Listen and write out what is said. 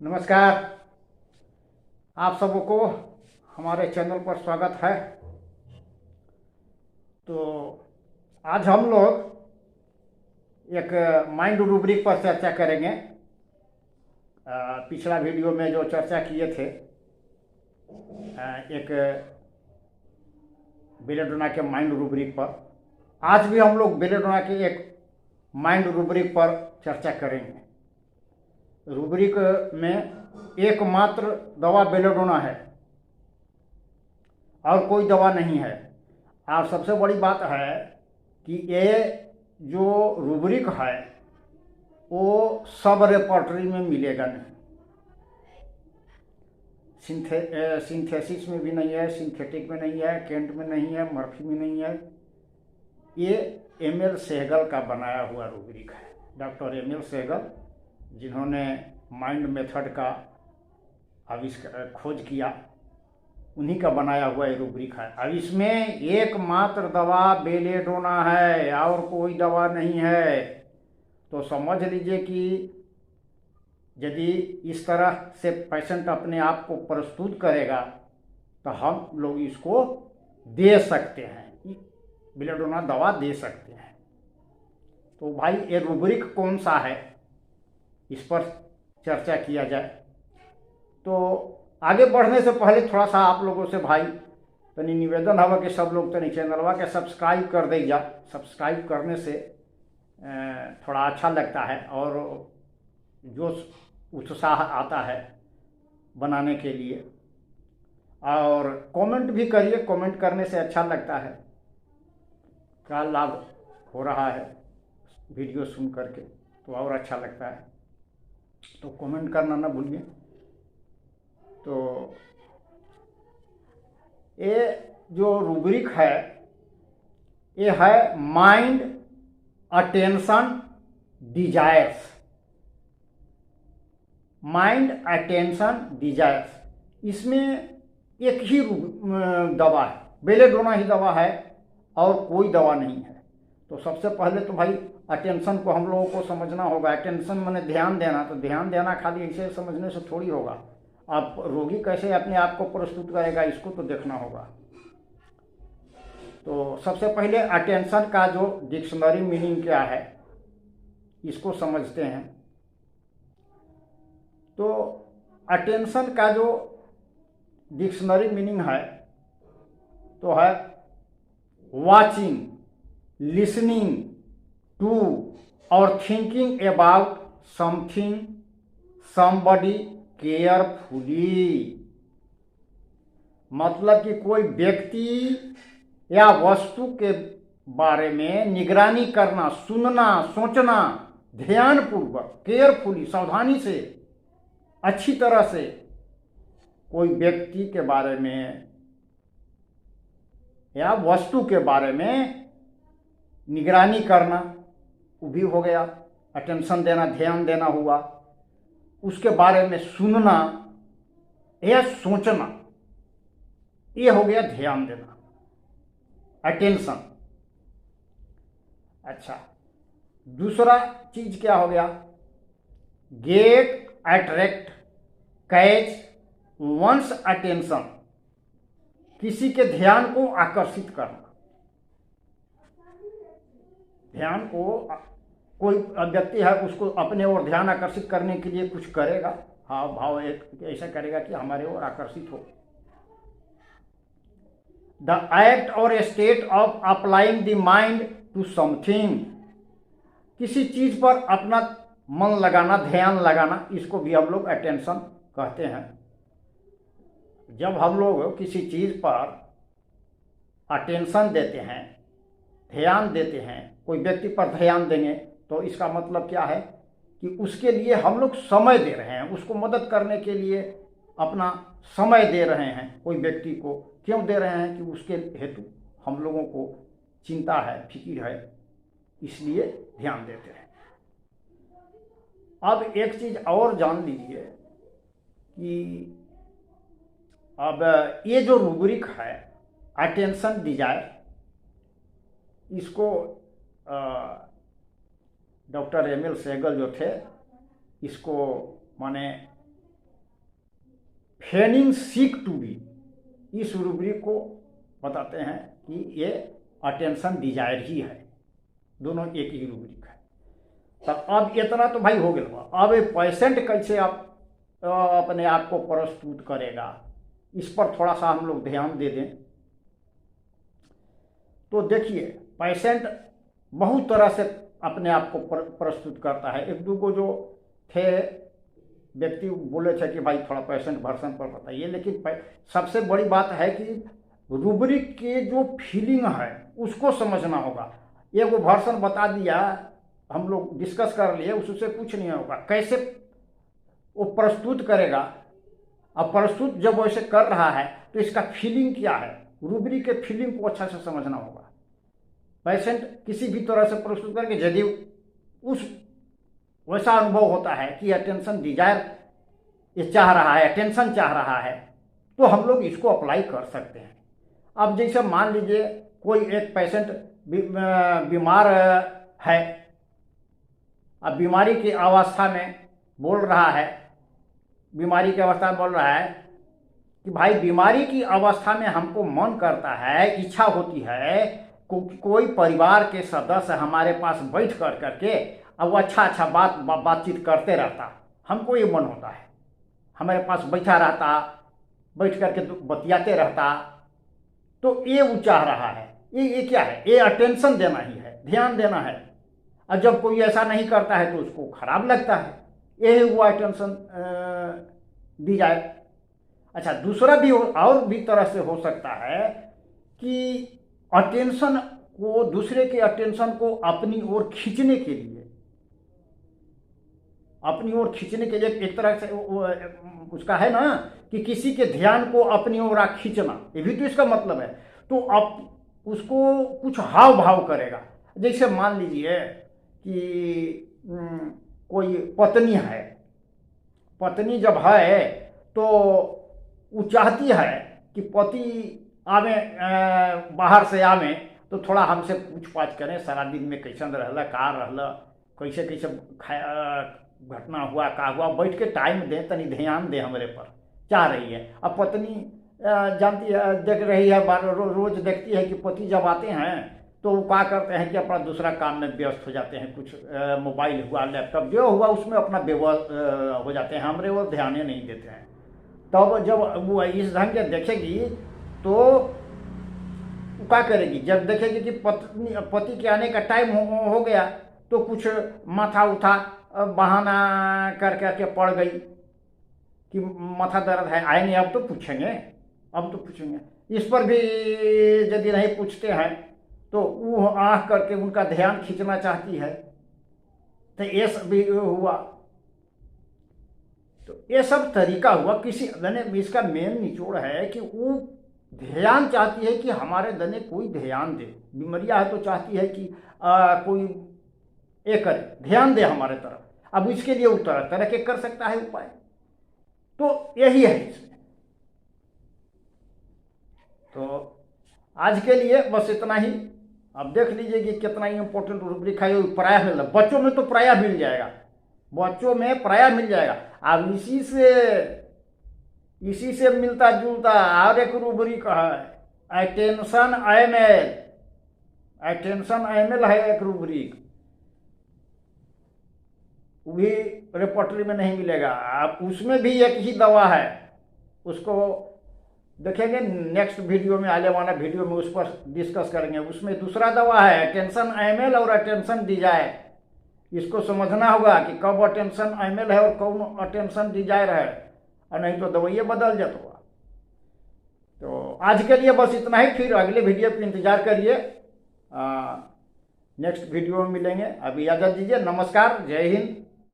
नमस्कार। आप सबको हमारे चैनल पर स्वागत है। तो आज हम लोग एक माइंड रूब्रिक पर चर्चा करेंगे। पिछला वीडियो में जो चर्चा किए थे एक बेलेडोना के माइंड रूब्रिक पर, आज भी हम लोग बेलेडोना के एक माइंड रूब्रिक पर चर्चा करेंगे। रूब्रिक में एकमात्र दवा बेलेडोना है और कोई दवा नहीं है। और सबसे बड़ी बात है कि ये जो रूब्रिक है वो सब रेपर्टरी में मिलेगा नहीं। सिंथेसिस में भी नहीं है, सिंथेटिक में नहीं है, केंट में नहीं है, मर्फी में नहीं है। ये एम.एल. सहगल का बनाया हुआ रूब्रिक है। Doctor M L. सहगल जिन्होंने माइंड मेथड का खोज किया, उन्हीं का बनाया हुआ ये रूब्रिक है। अब इसमें एकमात्र दवा बेलेडोना है और कोई दवा नहीं है। तो समझ लीजिए कि यदि इस तरह से पेशेंट अपने आप को प्रस्तुत करेगा तो हम लोग इसको दे सकते हैं, बेलेडोना दवा दे सकते हैं। तो भाई ये रूब्रिक कौन सा है, इस पर चर्चा किया जाए। तो आगे बढ़ने से पहले थोड़ा सा आप लोगों से भाई तनी निवेदन है कि सब लोग तनी चैनलवा के सब्सक्राइब कर दीजिए। सब्सक्राइब करने से थोड़ा अच्छा लगता है और जो उत्साह आता है बनाने के लिए। और कमेंट भी करिए, कमेंट करने से अच्छा लगता है, क्या लाभ हो रहा है वीडियो सुन करके, तो और अच्छा लगता है। तो कमेंट करना ना भूलिए। तो ये जो रूब्रिक है ये है mind attention desires. Mind attention desires, इसमें एक ही दवा है, बेलेडोना ही दवा है और कोई दवा नहीं है। तो सबसे पहले तो भाई अटेंशन को हम लोगों को समझना होगा। अटेंशन माने ध्यान देना। तो ध्यान देना खाली ऐसे समझने से थोड़ी होगा। अब रोगी कैसे अपने आप को प्रस्तुत करेगा, इसको तो देखना होगा। तो सबसे पहले अटेंशन का जो डिक्शनरी मीनिंग क्या है इसको समझते हैं। तो अटेंशन का जो डिक्शनरी मीनिंग है तो है वाचिंग, लिसनिंग टू और thinking about something somebody carefully. मतलब कि कोई व्यक्ति या वस्तु के बारे में निगरानी करना, सुनना, सोचना ध्यानपूर्वक, केयरफुली, सावधानी से, अच्छी तरह से कोई व्यक्ति के बारे में या वस्तु के बारे में निगरानी करना, वो भी हो गया अटेंशन देना, ध्यान देना हुआ। उसके बारे में सुनना या सोचना, ये हो गया ध्यान देना, अटेंशन। अच्छा, दूसरा चीज क्या हो गया? Get, attract, catch one's attention, किसी के ध्यान को आकर्षित करना। ध्यान को कोई व्यक्ति है, उसको अपने ओर ध्यान आकर्षित करने के लिए कुछ करेगा, हाव भाव एक ऐसा करेगा कि हमारे ओर आकर्षित हो। The act or state of applying the mind to something, किसी चीज पर अपना मन लगाना, ध्यान लगाना, इसको भी हम लोग अटेंशन कहते हैं। जब हम लोग किसी चीज पर अटेंशन देते हैं, ध्यान देते हैं, कोई व्यक्ति पर ध्यान देंगे तो इसका मतलब क्या है कि उसके लिए हम लोग समय दे रहे हैं, उसको मदद करने के लिए अपना समय दे रहे हैं। कोई व्यक्ति को क्यों दे रहे हैं कि उसके हेतु हम लोगों को चिंता है, फिक्र है, इसलिए ध्यान देते हैं। अब एक चीज और जान लीजिए कि अब ये जो रूब्रिक है अटेंशन डिजायर, इसको डॉक्टर एम.एल. सहगल जो थे, इसको माने ट्रेनिंग सीक टू बी, इस रूब्रिक को बताते हैं कि ये अटेंशन डिजायर ही है, दोनों एक ही रूब्रिक है। तब अब इतना तो भाई हो गया। अब पेशेंट कैसे आप अपने आप को प्रस्तुत करेगा, इस पर थोड़ा सा हम लोग ध्यान दे दें। तो देखिए, पेशेंट बहुत तरह से अपने आप को प्रस्तुत करता है। एक दो को जो थे व्यक्ति बोले थे कि भाई थोड़ा पेशेंट वर्सन पर बताइए, लेकिन सबसे बड़ी बात है कि रूब्रिक के जो फीलिंग है उसको समझना होगा। ये वो वर्सन बता दिया, हम लोग डिस्कस कर लिए, उससे कुछ नहीं होगा। कैसे वो प्रस्तुत करेगा, अब प्रस्तुत जब वैसे कर रहा है तो इसका फीलिंग क्या है, रूब्रिक के फीलिंग को अच्छा से समझना होगा। पेशेंट किसी भी तरह से प्रस्तुत करके यदि उस वैसा अनुभव होता है कि अटेंशन डिजायर ये चाह रहा है, अटेंशन चाह रहा है, तो हम लोग इसको अप्लाई कर सकते हैं। अब जैसे मान लीजिए कोई एक पेशेंट बीमार है, अब बीमारी की अवस्था में बोल रहा है, बीमारी की अवस्था में बोल रहा है कि भाई बीमारी की अवस्था में हमको मन करता है, इच्छा होती है कोई परिवार के सदस्य हमारे पास बैठ कर करके अब वो अच्छा बातचीत करते रहता, हमको ये मन होता है हमारे पास बैठा रहता, बैठ करके बतियाते रहता। तो ये वो चाह रहा है, ये क्या है, ये अटेंशन देना ही है, ध्यान देना है। और जब कोई ऐसा नहीं करता है तो उसको खराब लगता है, यही हुआ अटेंशन दी जाए। अच्छा, दूसरा भी और भी तरह से हो सकता है कि अटेंशन को, दूसरे के अटेंशन को अपनी ओर खींचने के लिए, अपनी ओर खींचने के लिए एक तरह से उसका है ना कि किसी के ध्यान को अपनी ओर खींचना, ये भी तो इसका मतलब है। तो अब उसको कुछ हाव भाव करेगा। जैसे मान लीजिए कि कोई पत्नी है, पत्नी जब है तो वो चाहती है कि पति आवे, बाहर से आवे तो थोड़ा हमसे पूछ पाछ करें, सारा दिन में कैसन रहला, का रहला, कैसे कैसे घटना हुआ, का हुआ, बैठ के टाइम दे, तनी ध्यान दे हमारे पर, चाह रही है। अब पत्नी जानती है, देख रही है, रोज देखती है कि पति जब आते हैं तो वो क्या करते हैं कि अपना दूसरा काम में व्यस्त हो जाते हैं, कुछ मोबाइल हुआ, लैपटॉप जो हुआ उसमें अपना बेवल हो जाते हैं, हमारे वो ध्यान ही नहीं देते हैं। तब जब वो इस ढंग से देखेगी तो क्या करेगी, जब देखेगी कि पति के आने का टाइम हो गया तो कुछ माथा उठा बहाना कर करके पड़ गई कि माथा दर्द है, आएंगे अब तो पूछेंगे, अब तो पूछेंगे। इस पर भी यदि नहीं पूछते हैं तो वो आँख करके उनका ध्यान खींचना चाहती है, तो ये सब भी हुआ। तो ये सब तरीका हुआ। किसी दने इसका मेन निचोड़ है कि वो ध्यान चाहती है कि हमारे दने कोई ध्यान दे, बीमारियां है तो चाहती है कि कोई एक करे, ध्यान दे हमारे तरफ। अब इसके लिए वो तरह तरह के कर सकता है उपाय, तो यही है इसमें। तो आज के लिए बस इतना ही। अब देख लीजिए कि कितना ही इंपॉर्टेंट रूब्रिक है, प्रायः मिल, बच्चों में तो प्रायः मिल जाएगा, बच्चों में प्रायः मिल जाएगा। अब इसी से मिलता जुलता और एक रूब्रिक है, अटेंशन IML, अटेंशन IML है एक रूब्रिक, वो भी रिपोर्टरी में नहीं मिलेगा। अब उसमें भी एक ही दवा है, उसको देखेंगे नेक्स्ट वीडियो में, आने वाला वीडियो में उस पर डिस्कस करेंगे। उसमें दूसरा दवा है अटेंशन IML और अटेंशन डिजायर। इसको समझना होगा कि कब अटेंशन IML है और कौन अटेंशन डिजायर है, और नहीं तो दवाइये बदल जाता होगा। तो आज के लिए बस इतना ही, फिर अगले वीडियो पर इंतजार करिए, नेक्स्ट वीडियो में मिलेंगे। अभी इजाजत दीजिए, नमस्कार, जय हिंद।